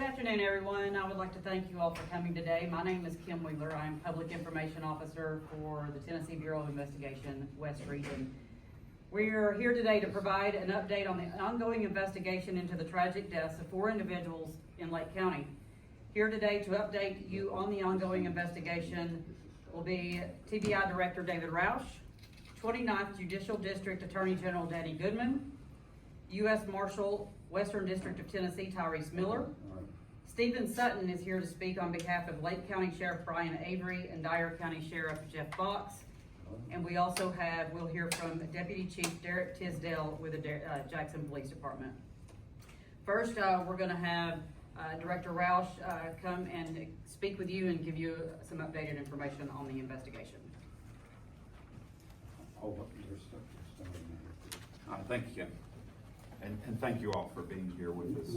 afternoon, everyone. I would like to thank you all for coming today. My name is Kim Wheeler. I am Public Information Officer for the Tennessee Bureau of Investigation, West Region. We are here today to provide an update on the ongoing investigation into the tragic deaths of 4 individuals in Lake County. Here today to update you on the ongoing investigation will be TBI Director David Roush, 29th Judicial District Attorney General Danny Goodman, U.S. Marshal, Western District of Tennessee Tyrese Miller. Stephen Sutton is here to speak on behalf of Lake County Sheriff Brian Avery and Dyer County Sheriff Jeff Fox. And we also we'll hear from Deputy Chief Derek Tisdale with the Jackson Police Department. First, we're going to have Director Roush come and speak with you and give you some updated information on the investigation. Thank you, Kim. And thank you all for being here with us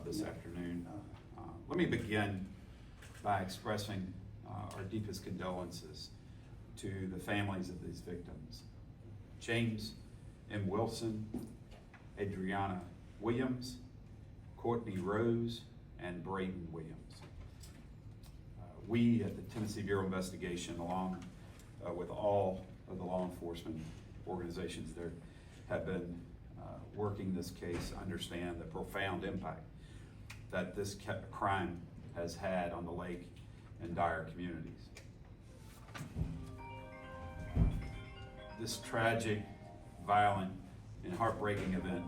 this afternoon. Let me begin by expressing our deepest condolences to the families of these victims. James M. Wilson, Adriana Williams, Courtney Rose, and Braden Williams. We at the Tennessee Bureau of Investigation, along with all of the law enforcement organizations there, have been working this case, understand the profound impact that this crime has had on the Lake and Dyer communities. This tragic, violent, and heartbreaking event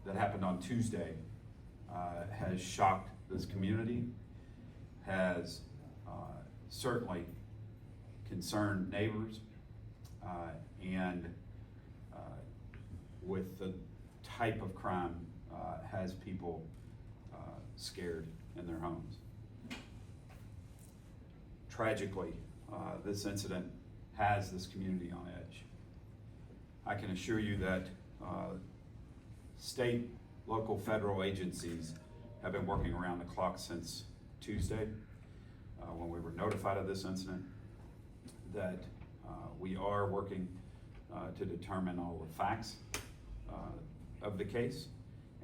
that happened on Tuesday has shocked this community, has certainly concerned neighbors, and with the type of crime has people scared in their homes. Tragically, this incident has this community on edge. I can assure you that state, local, federal agencies have been working around the clock since Tuesday when we were notified of this incident, that we are working to determine all the facts of the case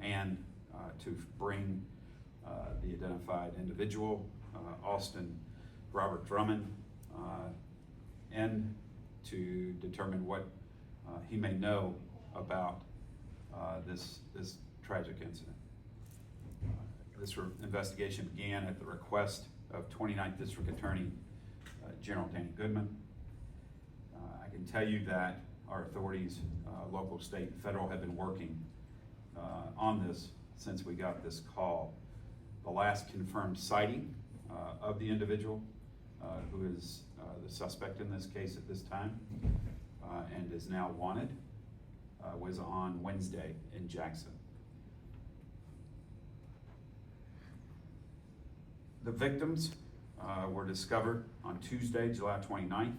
and to bring the identified individual, Austin Robert Drummond, and to determine what he may know about this tragic incident. This investigation began at the request of 29th District Attorney General Danny Goodman. I can tell you that our authorities, local, state, and federal, have been working on this since we got this call. The last confirmed sighting of the individual who is the suspect in this case at this time and is now wanted was on Wednesday in Jackson. The victims were discovered on Tuesday, July 29th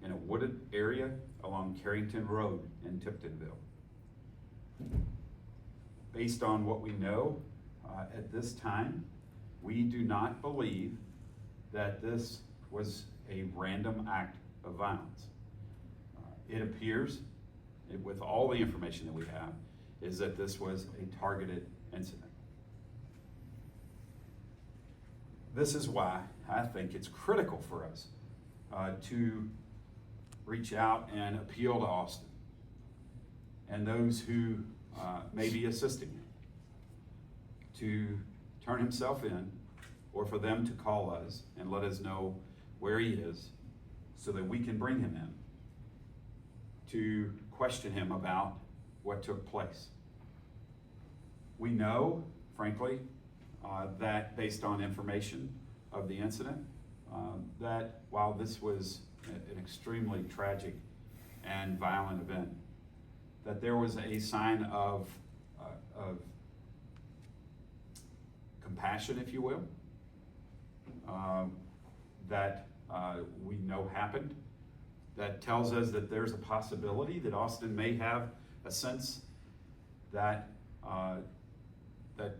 in a wooded area along Carrington Road in Tiptonville. Based on what we know at this time, we do not believe that this was a random act of violence. It appears, with all the information that we have, is that this was a targeted incident. This is why I think it's critical for us to reach out and appeal to Austin and those who may be assisting him to turn himself in, or for them to call us and let us know where he is so that we can bring him in to question him about what took place. We know, frankly, that based on information of the incident, that while this was an extremely tragic and violent event, that there was a sign of compassion, if you will, that we know happened, that tells us that there's a possibility that Austin may have a sense that that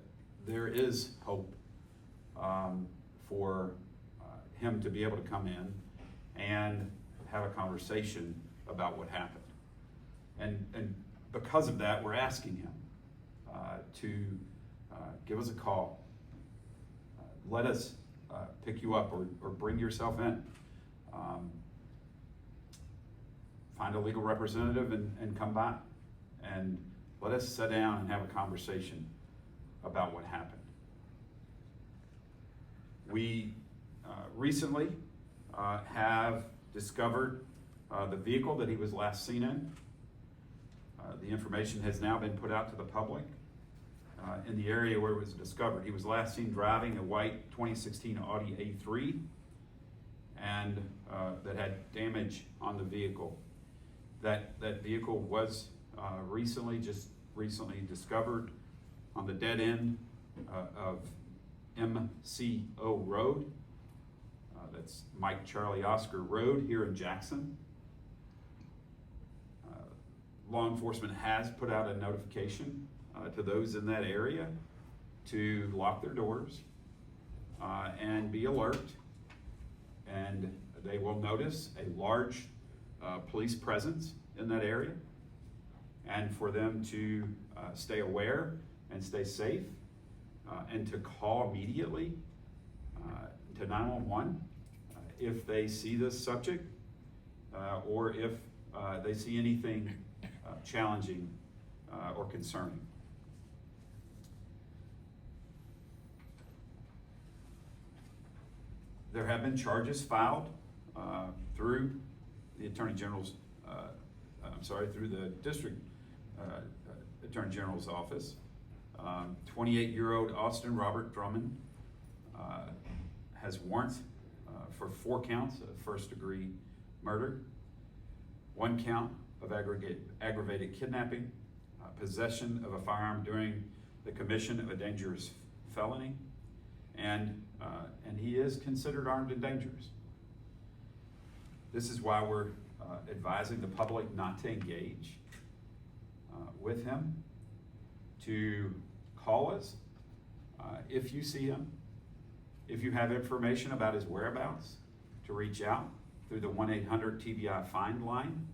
there is hope for him to be able to come in and have a conversation about what happened. And because of that, we're asking him to give us a call. Let us pick you up or bring yourself in. Find a legal representative and come by. And let us sit down and have a conversation about what happened. We recently have discovered the vehicle that he was last seen in. The information has now been put out to the public. In the area where it was discovered, he was last seen driving a white 2016 Audi A3 and that had damage on the vehicle. That vehicle was recently discovered on the dead end of MCO Road. That's Mike Charlie Oscar Road here in Jackson. Law enforcement has put out a notification to those in that area to lock their doors and be alert. And they will notice a large police presence in that area, and for them to stay aware and stay safe, and to call immediately to 911 if they see this subject or if they see anything challenging or concerning. There have been charges filed through the Attorney General's, through the District Attorney General's office. 28-year-old Austin Robert Drummond has warrants for 4 counts of first-degree murder, 1 count of aggravated kidnapping, possession of a firearm during the commission of a dangerous felony, and he is considered armed and dangerous. This is why we're advising the public not to engage with him, to call us if you see him, if you have information about his whereabouts, to reach out through the 1-800 TBI find line.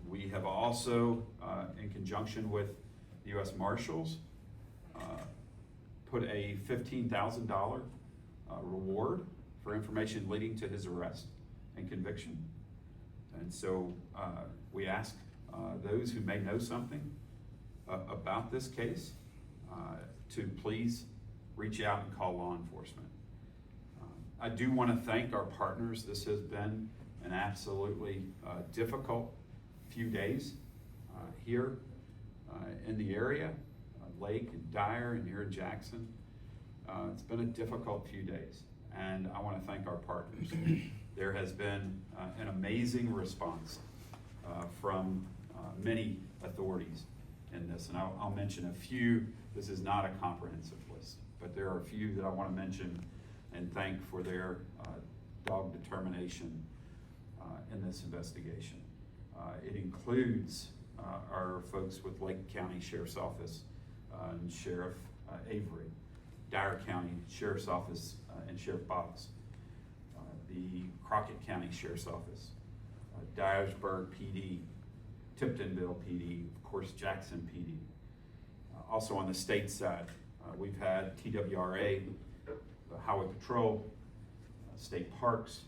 We have also, in conjunction with the U.S. Marshals, put a $15,000 reward for information leading to his arrest and conviction. And so we ask those who may know something about this case to please reach out and call law enforcement. I do want to thank our partners. This has been an absolutely difficult few days here in the area, Lake and Dyer and here in Jackson. It's been a difficult few days, and I want to thank our partners. There has been an amazing response from many authorities in this, and I'll mention a few. This is not a comprehensive list, but there are a few that I want to mention and thank for their dogged determination in this investigation. It includes our folks with Lake County Sheriff's Office and Sheriff Avery, Dyer County Sheriff's Office and Sheriff Botts, the Crockett County Sheriff's Office, Dyersburg PD, Tiptonville PD, of course Jackson PD. Also on the state side, we've had TWRA, the Highway Patrol, State Parks,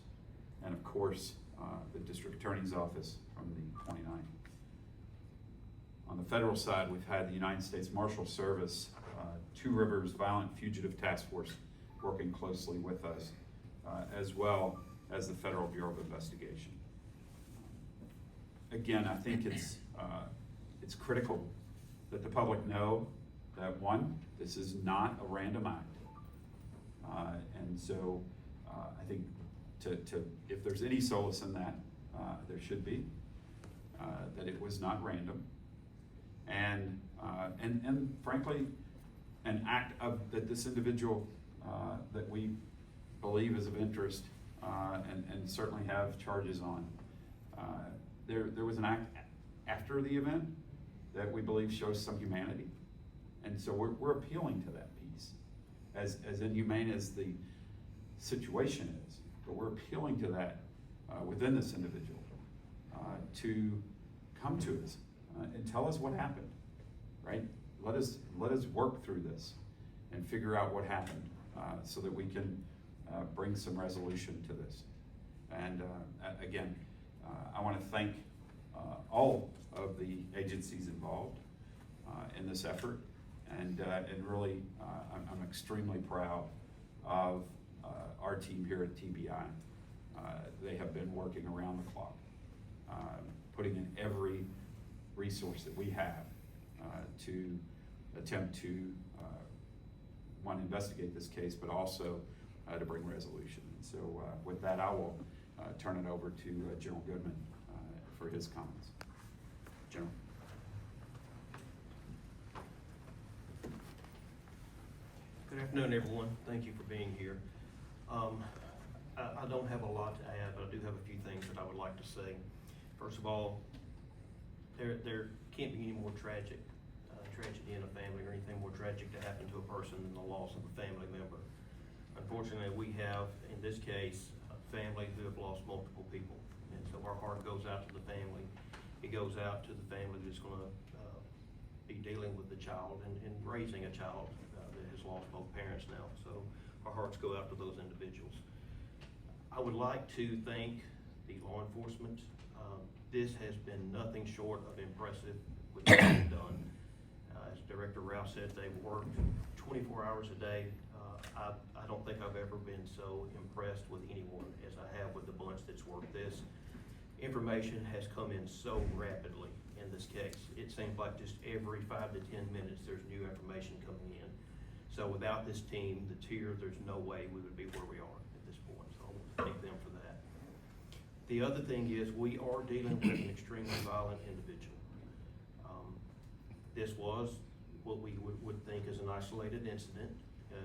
and of course the District Attorney's Office from the 29th. On the federal side, we've had the United States Marshal Service, Two Rivers Violent Fugitive Task Force working closely with us, as well as the Federal Bureau of Investigation. Again, I think it's critical that the public know that, one, this is not a random act. And so I think if there's any solace in that, there should be, that it was not random. And frankly, an act that this individual that we believe is of interest and certainly have charges on. There was an act after the event that we believe shows some humanity. And so we're appealing to that piece, as inhumane as the situation is, but we're appealing to that within this individual to come to us and tell us what happened, right? let us work through this and figure out what happened, so that we can bring some resolution to this. And again, I want to thank all of the agencies involved in this effort, and really, I'm extremely proud of our team here at TBI. They have been working around the clock, putting in every resource that we have to attempt to one, investigate this case, but also to bring resolution. And so with that, I will turn it over to General Goodman for his comments. General. Good afternoon, everyone. Thank you for being here. I don't have a lot to add, but I do have a few things that I would like to say. First of all, there can't be any more tragedy in a family or anything more tragic to happen to a person than the loss of a family member. Unfortunately, we have, in this case, a family who have lost multiple people. And so our heart goes out to the family. It goes out to the family that's going to be dealing with the child and raising a child that has lost both parents now. So our hearts go out to those individuals. I would like to thank the law enforcement. This has been nothing short of impressive with what they've done. As Director Rouse said, they've worked 24 hours a day. I don't think I've ever been so impressed with anyone as I have with the bunch that's worked this. Information has come in so rapidly in this case. It seems like just every 5 to 10 minutes there's new information coming in. So without this team, there's no way we would be where we are at this point. So I want to thank them for that. The other thing is we are dealing with an extremely violent individual. This was what we would think is an isolated incident.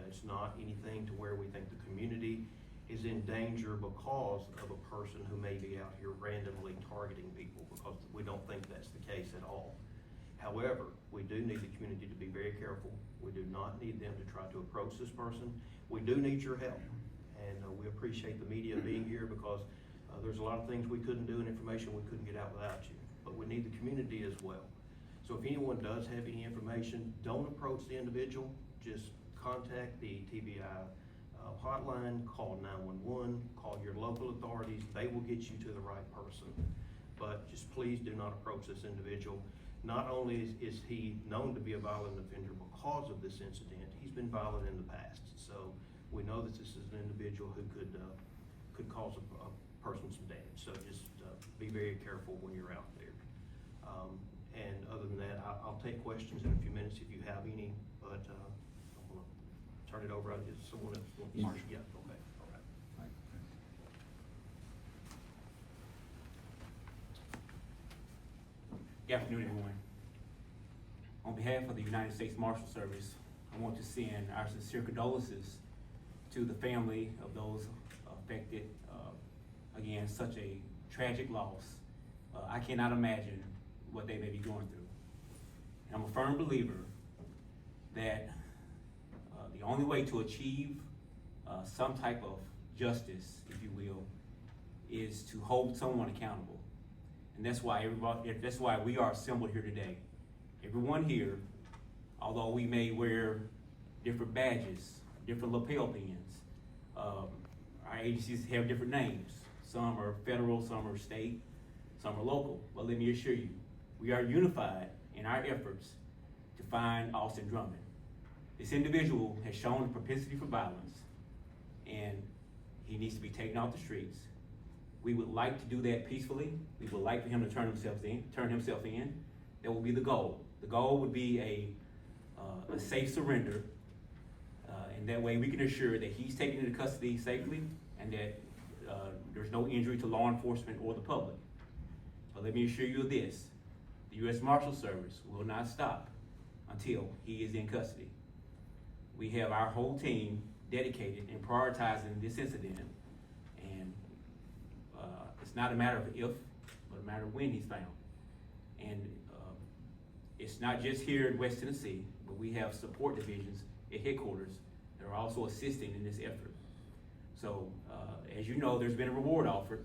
It's not anything to where we think the community is in danger because of a person who may be out here randomly targeting people, because we don't think that's the case at all. However, we do need the community to be very careful. We do not need them to try to approach this person. We do need your help, and we appreciate the media being here, because there's a lot of things we couldn't do and information we couldn't get out without you, but we need the community as well. So if anyone does have any information, don't approach the individual, just contact the TBI hotline, call 911, call your local authorities. They will get you to the right person. But just please do not approach this individual. Not only is he known to be a violent offender because of this incident, he's been violent in the past. So we know that this is an individual who could cause a person some damage. So just be very careful when you're out there. And other than that, I'll take questions in a few minutes if you have any, but I'm going to turn it over. Someone else wants to start? Yeah, okay, all right. Good afternoon, everyone. On behalf of the United States Marshal Service, I want to send our sincere condolences to the family of those affected. Again, such a tragic loss. I cannot imagine what they may be going through. And I'm a firm believer that the only way to achieve some type of justice, if you will, is to hold someone accountable. And that's why we are assembled here today. Everyone here, although we may wear different badges, different lapel pins, our agencies have different names. Some are federal, some are state, some are local. But let me assure you, we are unified in our efforts to find Austin Drummond. This individual has shown a propensity for violence, and he needs to be taken off the streets. We would like to do that peacefully. We would like for him to turn himself in. That will be the goal. The goal would be a safe surrender, and that way we can assure that he's taken into custody safely and that there's no injury to law enforcement or the public. But let me assure you of this, the U.S. Marshal Service will not stop until he is in custody. We have our whole team dedicated in prioritizing this incident, and it's not a matter of if, but a matter of when he's found. And it's not just here in West Tennessee, but we have support divisions at headquarters that are also assisting in this effort. So, as you know, there's been a reward offered,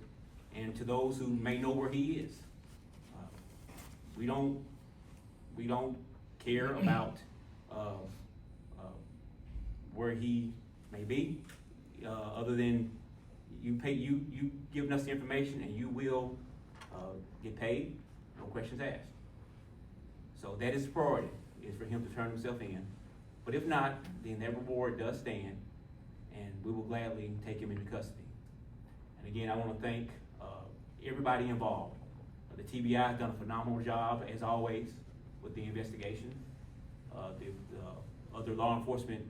and to those who may know where he is, we don't care about where he may be, other than you giving us the information and you will get paid, no questions asked. So that is the priority, is for him to turn himself in. But if not, then that reward does stand, and we will gladly take him into custody. And again, I want to thank everybody involved. The TBI has done a phenomenal job, as always, with the investigation. The other law enforcement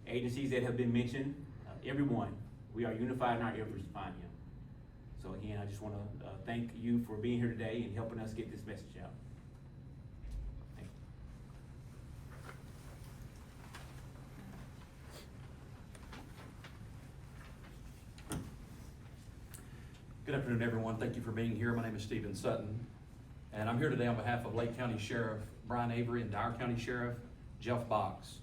agencies that have been mentioned, everyone, we are unified in our efforts to find him. So again, I just want to thank you for being here today and helping us get this message out. Thank you. Good afternoon, everyone. Thank you for being here. My name is Stephen Sutton, and I'm here today on behalf of Lake County Sheriff Brian Avery and Dyer County Sheriff Jeff Box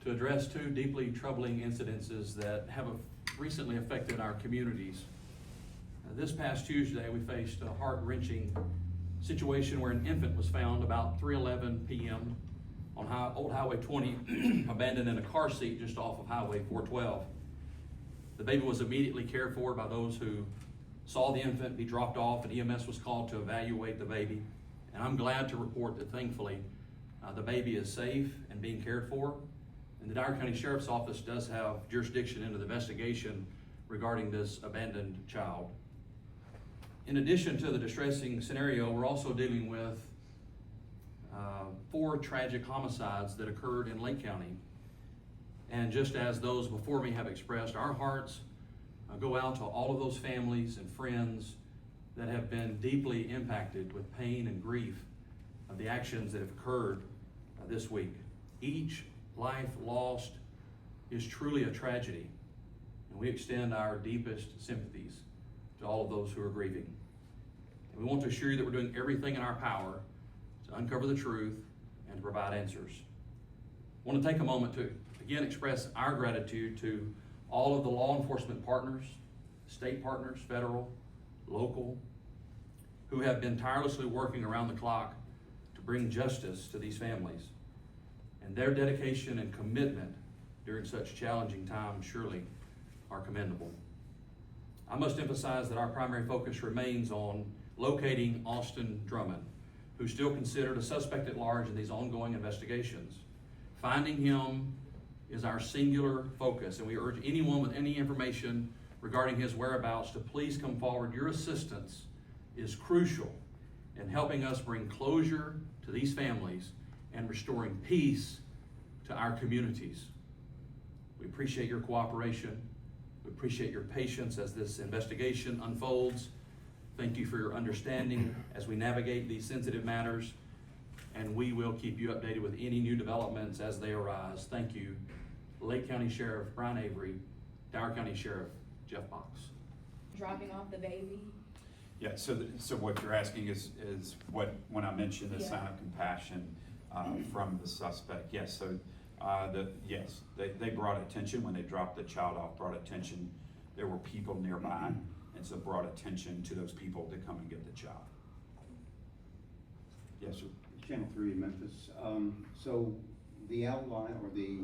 to address two deeply troubling incidences that have recently affected our communities. This past Tuesday, we faced a heart-wrenching situation where an infant was found about 3:11 p.m. on Old Highway 20, abandoned in a car seat just off of Highway 412. The baby was immediately cared for by those who saw the infant be dropped off, and EMS was called to evaluate the baby. And I'm glad to report that thankfully the baby is safe and being cared for. And the Dyer County Sheriff's Office does have jurisdiction into the investigation regarding this abandoned child. In addition to the distressing scenario, we're also dealing with 4 tragic homicides that occurred in Lake County. And just as those before me have expressed, our hearts go out to all of those families and friends that have been deeply impacted with pain and grief of the actions that have occurred this week. Each life lost is truly a tragedy, and we extend our deepest sympathies to all of those who are grieving. And we want to assure you that we're doing everything in our power to uncover the truth and to provide answers. I want to take a moment to again express our gratitude to all of the law enforcement partners, state partners, federal, local, who have been tirelessly working around the clock to bring justice to these families. And their dedication and commitment during such challenging times surely are commendable. I must emphasize that our primary focus remains on locating Austin Drummond, who's still considered a suspect at large in these ongoing investigations. Finding him is our singular focus, and we urge anyone with any information regarding his whereabouts to please come forward. Your assistance is crucial in helping us bring closure to these families and restoring peace to our communities. We appreciate your cooperation. We appreciate your patience as this investigation unfolds. Thank you for your understanding as we navigate these sensitive matters, and we will keep you updated with any new developments as they arise. Thank you. Lake County Sheriff Brian Avery, Dyer County Sheriff Jeff Box. Dropping off the baby. Yeah, so what you're asking is what, when I mentioned the sign of compassion from the suspect, yes, so they brought attention when they dropped the child off, brought attention, there were people nearby, and so brought attention to those people to come and get the child. Yes, sir. Channel 3 in Memphis. So the outline or the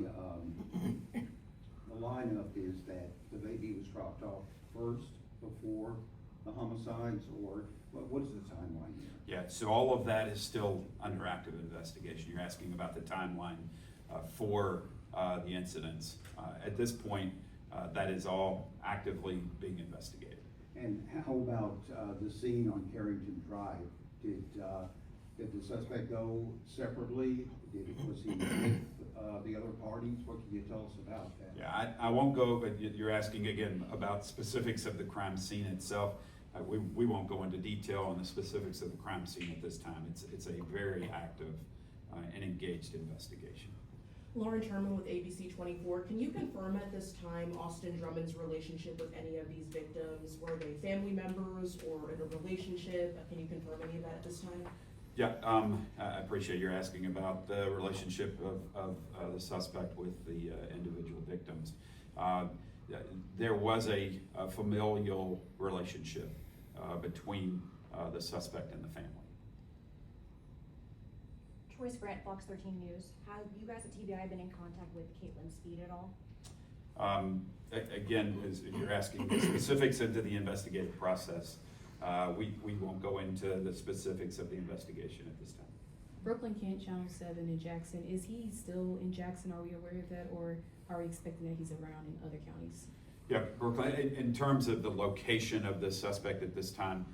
lineup is that the baby was dropped off first before the homicides, or what is the timeline here? Yeah, so all of that is still under active investigation. You're asking about the timeline for the incidents. At this point, that is all actively being investigated. And how about the scene on Carrington Drive? Did the suspect go separately? Was he with the other parties? What can you tell us about that? Yeah, I won't go, but you're asking again about specifics of the crime scene itself. We won't go into detail on the specifics of the crime scene at this time. It's a very active and engaged investigation. Lauren Sherman with ABC 24. Can you confirm at this time Austin Drummond's relationship with any of these victims? Were they family members or in a relationship? Can you confirm any of that at this time? Yeah, I appreciate you're asking about the relationship of the suspect with the individual victims. There was a familial relationship between the suspect and the family. Troy Grant, Fox 13 News. Have you guys at TBI been in contact with Caitlin Speed at all? Again, as you're asking the specifics into the investigative process, we won't go into the specifics of the investigation at this time. Brooklyn Kent, Channel 7 in Jackson. Is he still in Jackson? Are we aware of that? Or are we expecting that he's around in other counties? Yeah, Brooklyn, in terms of the location of the suspect at this time,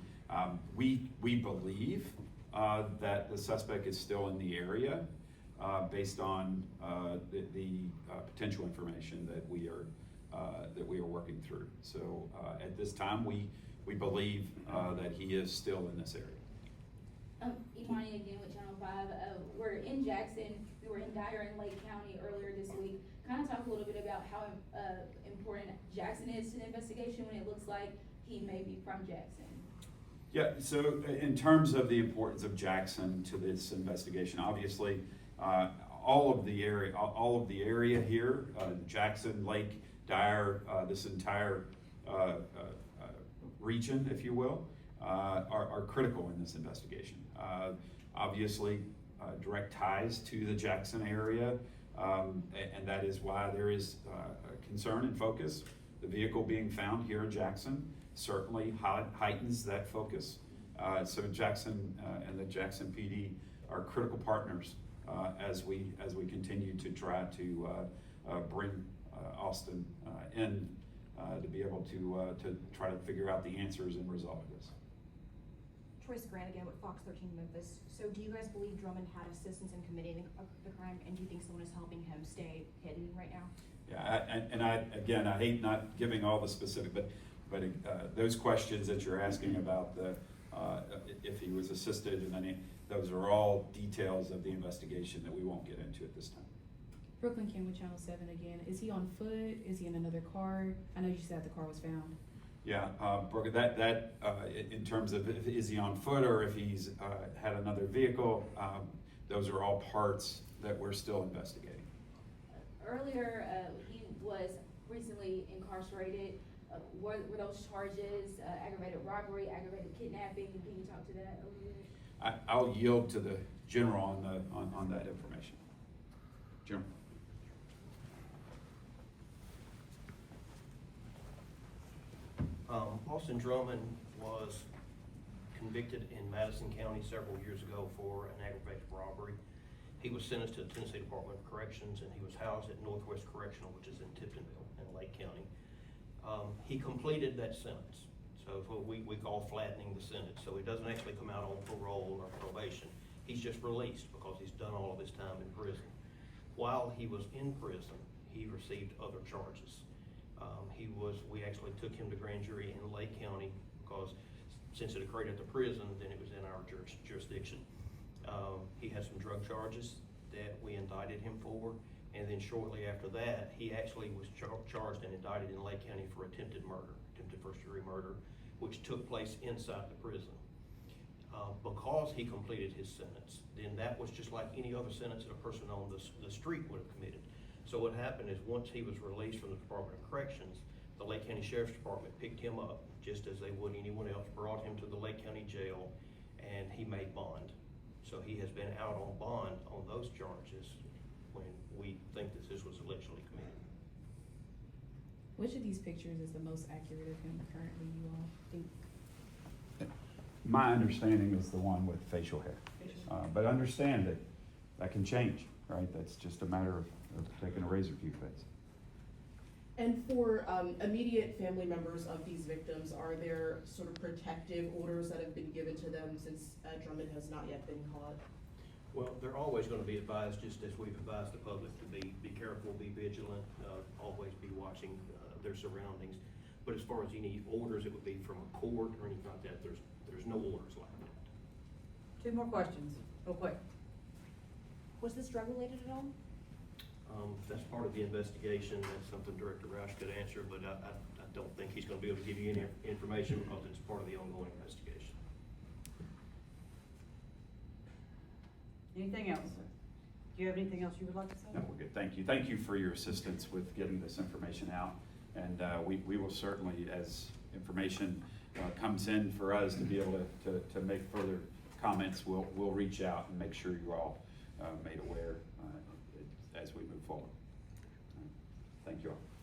we believe that the suspect is still in the area based on the potential information that we are working through. So at this time, we believe that he is still in this area. Imani again with Channel 5. We're in Jackson. We were in Dyer and Lake County earlier this week. Kind of talk a little bit about how important Jackson is to the investigation when it looks like he may be from Jackson. Yeah, so in terms of the importance of Jackson to this investigation, obviously, all of the area here, Jackson, Lake, Dyer, this entire region, if you will, are critical in this investigation. Obviously, direct ties to the Jackson area, and that is why there is concern and focus. The vehicle being found here in Jackson certainly heightens that focus. So Jackson and the Jackson PD are critical partners as we continue to try to bring Austin in to be able to try to figure out the answers and resolve this. Troy Grant again with Fox 13 Memphis. So do you guys believe Drummond had assistance in committing the crime, and do you think someone is helping him stay hidden right now? Yeah, I hate not giving all the specific, but those questions that you're asking about if he was assisted and any, those are all details of the investigation that we won't get into at this time. Brooklyn Kent with Channel 7 again. Is he on foot? Is he in another car? I know you said the car was found. Yeah, Brooke, that in terms of is he on foot or if he's had another vehicle, those are all parts that we're still investigating. Earlier, he was recently incarcerated. Were those charges aggravated robbery, aggravated kidnapping? Can you talk to that a little bit? I'll yield to the general on that information. General. Austin Drummond was convicted in Madison County several years ago for an aggravated robbery. He was sentenced to the Tennessee Department of Corrections, and he was housed at Northwest Correctional, which is in Tiptonville in Lake County. He completed that sentence, so it's what we call flattening the sentence. So he doesn't actually come out on parole or probation. He's just released because he's done all of his time in prison. While he was in prison, he received other charges. We actually took him to grand jury in Lake County because since it occurred at the prison, then it was in our jurisdiction. He had some drug charges that we indicted him for, and then shortly after that, he actually was charged and indicted in Lake County for attempted first-degree murder, which took place inside the prison. Because he completed his sentence, then that was just like any other sentence that a person on the street would have committed. So what happened is once he was released from the Department of Corrections, the Lake County Sheriff's Department picked him up just as they would anyone else, brought him to the Lake County Jail, and he made bond. So he has been out on bond on those charges when we think that this was allegedly committed. Which of these pictures is the most accurate of him currently, you all think? My understanding is the one with facial hair. But understand that can change, right? That's just a matter of taking a razor to your face. And for immediate family members of these victims, are there sort of protective orders that have been given to them since Drummond has not yet been caught? Well, they're always going to be advised, just as we've advised the public, to be careful, be vigilant, always be watching their surroundings. But as far as any orders, it would be from a court or anything like that. There's no orders like that. 2 more questions, real quick. Was this drug related at all? That's part of the investigation. That's something Director Roush could answer, but I don't think he's going to be able to give you any information because it's part of the ongoing investigation. Anything else? Do you have anything else you would like to say? No, we're good. Thank you. Thank you for your assistance with getting this information out. And we will certainly, as information comes in for us to be able to make further comments, we'll reach out and make sure you're all made aware as we move forward. Thank you all.